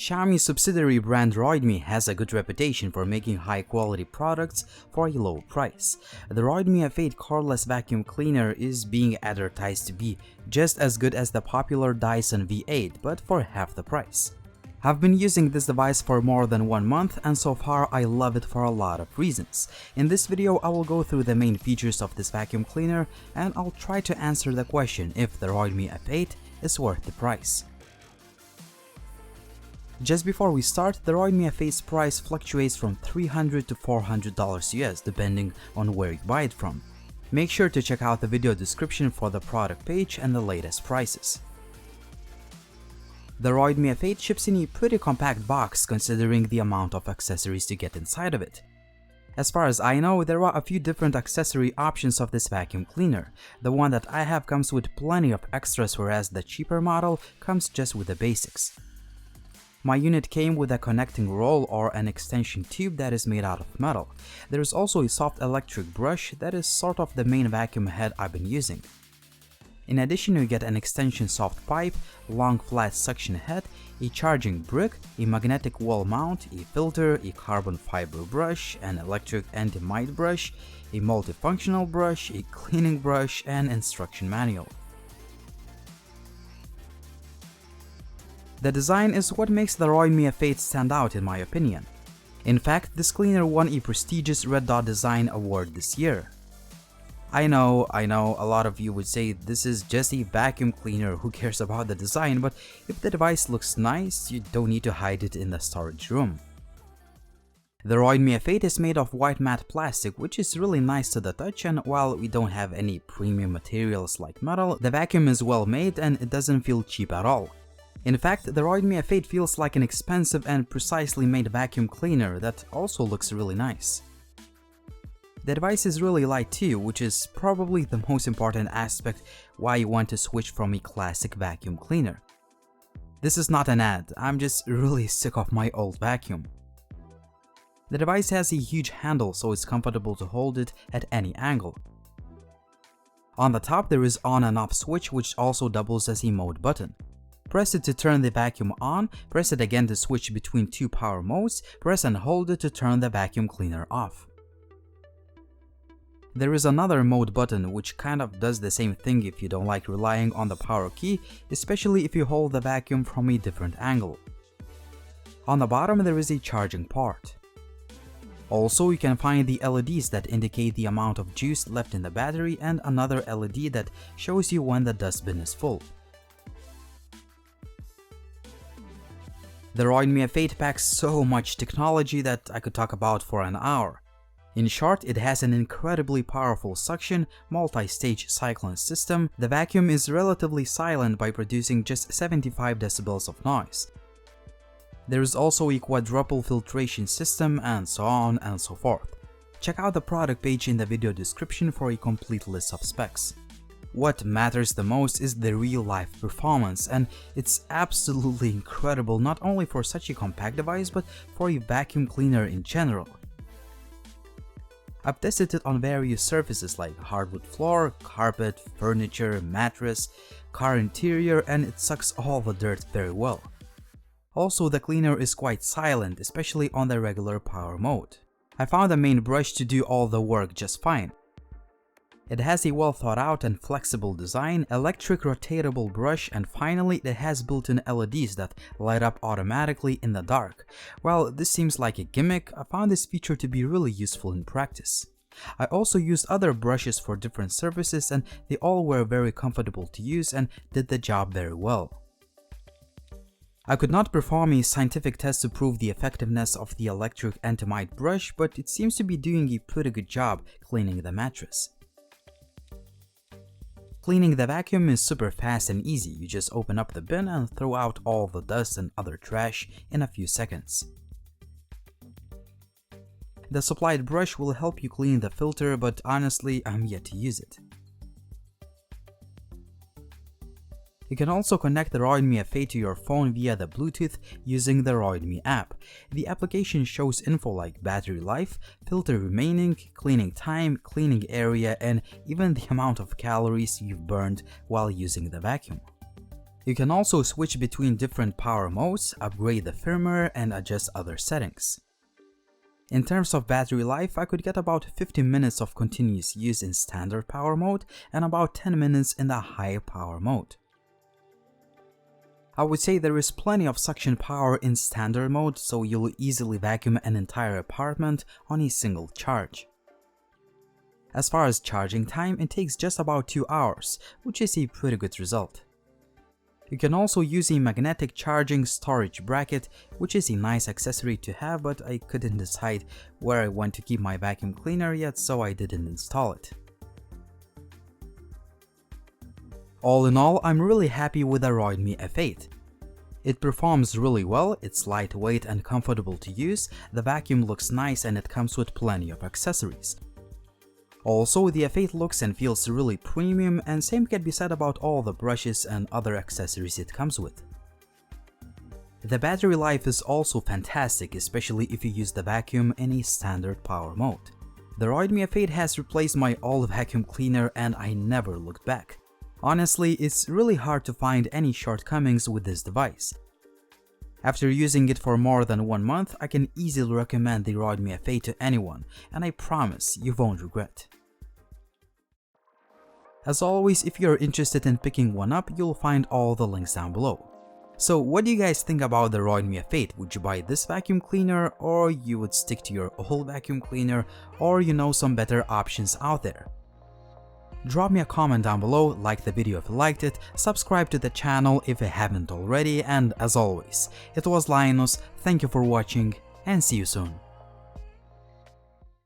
Xiaomi subsidiary brand Roidmi has a good reputation for making high-quality products for a low price. The Roidmi F8 cordless vacuum cleaner is being advertised to be just as good as the popular Dyson V8, but for half the price. I've been using this device for more than 1 month, and so far I love it for a lot of reasons. In this video, I will go through the main features of this vacuum cleaner, and I'll try to answer the question if the Roidmi F8 is worth the price. Just before we start, the Roidmi F8's price fluctuates from $300 to $400 US depending on where you buy it from. Make sure to check out the video description for the product page and the latest prices. The Roidmi F8 ships in a pretty compact box considering the amount of accessories to get inside of it. As far as I know, there are a few different accessory options of this vacuum cleaner. The one that I have comes with plenty of extras, whereas the cheaper model comes just with the basics. My unit came with a connecting roll or an extension tube that is made out of metal. There is also a soft electric brush that is sort of the main vacuum head I've been using. In addition, you get an extension soft pipe, long flat suction head, a charging brick, a magnetic wall mount, a filter, a carbon fiber brush, an electric anti-mite brush, a multifunctional brush, a cleaning brush, and instruction manual. The design is what makes the Roidmi F8 stand out in my opinion. In fact, this cleaner won a prestigious Red Dot Design Award this year. I know, a lot of you would say this is just a vacuum cleaner, who cares about the design, but if the device looks nice, you don't need to hide it in the storage room. The Roidmi F8 is made of white matte plastic, which is really nice to the touch, and while we don't have any premium materials like metal, the vacuum is well made and it doesn't feel cheap at all. In fact, the Roidmi F8 feels like an expensive and precisely made vacuum cleaner that also looks really nice. The device is really light too, which is probably the most important aspect why you want to switch from a classic vacuum cleaner. This is not an ad, I'm just really sick of my old vacuum. The device has a huge handle, so it's comfortable to hold it at any angle. On the top there is on and off switch, which also doubles as a mode button. Press it to turn the vacuum on, press it again to switch between two power modes, press and hold it to turn the vacuum cleaner off. There is another mode button which kind of does the same thing if you don't like relying on the power key, especially if you hold the vacuum from a different angle. On the bottom there is a charging port. Also, you can find the LEDs that indicate the amount of juice left in the battery and another LED that shows you when the dustbin is full. The Roidmi F8 packs so much technology that I could talk about for an hour. In short, it has an incredibly powerful suction, multi-stage cyclone system. The vacuum is relatively silent by producing just 75 decibels of noise. There is also a quadruple filtration system, and so on and so forth. Check out the product page in the video description for a complete list of specs. What matters the most is the real-life performance, and it's absolutely incredible not only for such a compact device but for a vacuum cleaner in general. I've tested it on various surfaces like hardwood floor, carpet, furniture, mattress, car interior, and it sucks all the dirt very well. Also, the cleaner is quite silent, especially on the regular power mode. I found the main brush to do all the work just fine. It has a well thought out and flexible design, electric rotatable brush, and finally it has built-in LEDs that light up automatically in the dark. While this seems like a gimmick, I found this feature to be really useful in practice. I also used other brushes for different surfaces and they all were very comfortable to use and did the job very well. I could not perform a scientific test to prove the effectiveness of the electric anti-mite brush, but it seems to be doing a pretty good job cleaning the mattress. Cleaning the vacuum is super fast and easy. You just open up the bin and throw out all the dust and other trash in a few seconds. The supplied brush will help you clean the filter, but honestly, I'm yet to use it. You can also connect the Roidmi F8 to your phone via the Bluetooth using the Roidmi app. The application shows info like battery life, filter remaining, cleaning time, cleaning area, and even the amount of calories you've burned while using the vacuum. You can also switch between different power modes, upgrade the firmware, and adjust other settings. In terms of battery life, I could get about 50 minutes of continuous use in standard power mode and about 10 minutes in the high power mode. I would say there is plenty of suction power in standard mode, so you'll easily vacuum an entire apartment on a single charge. As far as charging time, it takes just about 2 hours, which is a pretty good result. You can also use a magnetic charging storage bracket, which is a nice accessory to have, but I couldn't decide where I want to keep my vacuum cleaner yet, so I didn't install it. All in all, I'm really happy with the Roidmi F8. It performs really well, it's lightweight and comfortable to use, the vacuum looks nice and it comes with plenty of accessories. Also, the F8 looks and feels really premium, and same can be said about all the brushes and other accessories it comes with. The battery life is also fantastic, especially if you use the vacuum in a standard power mode. The Roidmi F8 has replaced my old vacuum cleaner and I never looked back. Honestly, it's really hard to find any shortcomings with this device. After using it for more than 1 month, I can easily recommend the Roidmi F8 to anyone, and I promise you won't regret. As always, if you're interested in picking one up, you'll find all the links down below. So what do you guys think about the Roidmi F8? Would you buy this vacuum cleaner, or you would stick to your old vacuum cleaner, or you know some better options out there? Drop me a comment down below, like the video if you liked it, subscribe to the channel if you haven't already, and as always, it was Linus, thank you for watching, and see you soon.